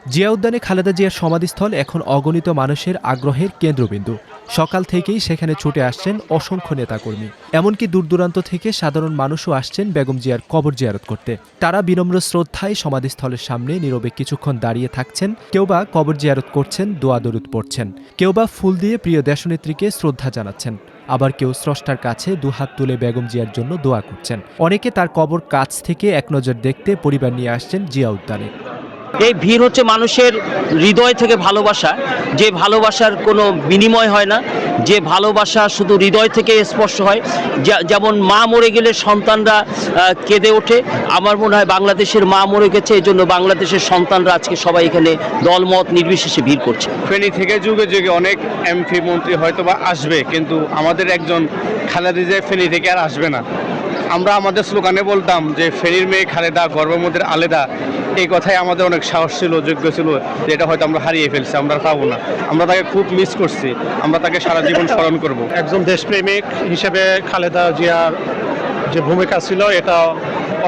জিয়া উদ্যানে খালেদা জিয়ার সমাধিস্থল এখন অগণিত মানুষের আগ্রহের কেন্দ্রবিন্দু। সকাল থেকেই সেখানে ছুটে আসছেন অসংখ্য নেতাকর্মী। এমনকি দূরদূরান্ত থেকে সাধারণ মানুষও আসছেন বেগম জিয়ার কবর জিয়ারত করতে। তারা বিনম্র শ্রদ্ধায় সমাধিস্থলের সামনে নীরবে কিছুক্ষণ দাঁড়িয়ে থাকছেন, কেউ বা কবর জিয়ারত করছেন, দোয়া দরুদ পড়ছেন, কেউ বা ফুল দিয়ে প্রিয় দেশনেত্রীকে শ্রদ্ধা জানাচ্ছেন, আবার কেউ স্রষ্টার কাছে দুহাত তুলে বেগম জিয়ার জন্য দোয়া করছেন। অনেকে তার কবর কাছ থেকে এক নজর দেখতে পরিবার নিয়ে আসছেন জিয়া উদ্যানে। এই ভিড় হচ্ছে মানুষের হৃদয় থেকে ভালোবাসা, যে ভালোবাসার কোনো বিনিময় হয় না, যে ভালোবাসা শুধু হৃদয় থেকে স্পর্শ হয়। যেমন মা মরে গেলে সন্তানরা কেঁদে ওঠে, আমার মনে হয় বাংলাদেশের মা মরে গেছে, এই জন্য বাংলাদেশের সন্তানরা আজকে সবাই এখানে দলমত নির্বিশেষে ভিড় করছে। ফেনী থেকে যুগে যুগে অনেক এমপি মন্ত্রী হয়তো বা আসবে, কিন্তু আমাদের একজন খালেদা জিয়া ফেনী থেকে আর আসবে না। আমরা আমাদের স্লোগানে বলতাম যে ফেনীর মেয়ে খালেদা, গর্ভমধ্যের আলেদা। এই কথাই আমাদের অনেক সাহস ছিল, যোগ্য ছিল, যে এটা হয়তো আমরা হারিয়ে ফেলছি, আমরা পাবো না। আমরা তাকে খুব মিস করছি, আমরা তাকে সারা জীবন স্মরণ করব। একজন দেশপ্রেমিক হিসেবে খালেদা জিয়ার যে ভূমিকা ছিল এটা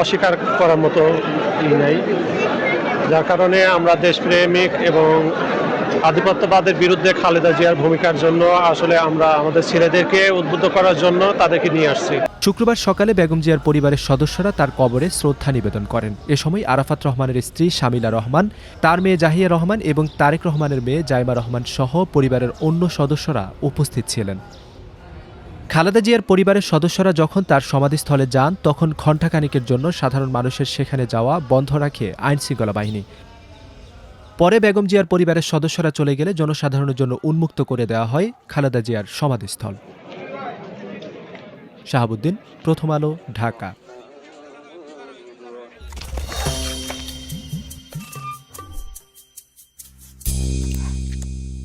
অস্বীকার করার মতো নাই, যার কারণে আমরা দেশপ্রেমিক এবং আধিপত্যবাদের বিরুদ্ধে খালেদা জিয়ার ভূমিকার জন্য আসলে আমরা আমাদের ছেলেদেরকে উদ্বুদ্ধ করার জন্য তাদেরকে নিয়ে আসছি। শুক্রবার সকালে বেগম জিয়ার পরিবারের সদস্যরা তার কবরে শ্রদ্ধা নিবেদন করেন। এ সময় আরাফাত রহমানের স্ত্রী শামিলা রহমান, তার মেয়ে জাহিয়া রহমান এবং তারেক রহমানের মেয়ে জাইমা রহমান সহ পরিবারের অন্য সদস্যরা উপস্থিত ছিলেন। খালেদা জিয়ার পরিবারের সদস্যরা যখন তার সমাধিস্থলে যান, তখন ঘণ্টাখানেকের জন্য সাধারণ মানুষের সেখানে যাওয়া বন্ধ রাখে আইনশৃঙ্খলা বাহিনী। পরে বেগম জিয়ার পরিবারের সদস্যরা চলে গেলে জনসাধারণের জন্য উন্মুক্ত করে দেওয়া হয় খালেদা জিয়ার সমাধিস্থল। শাহাবুদ্দিন, প্রথম আলো, ঢাকা।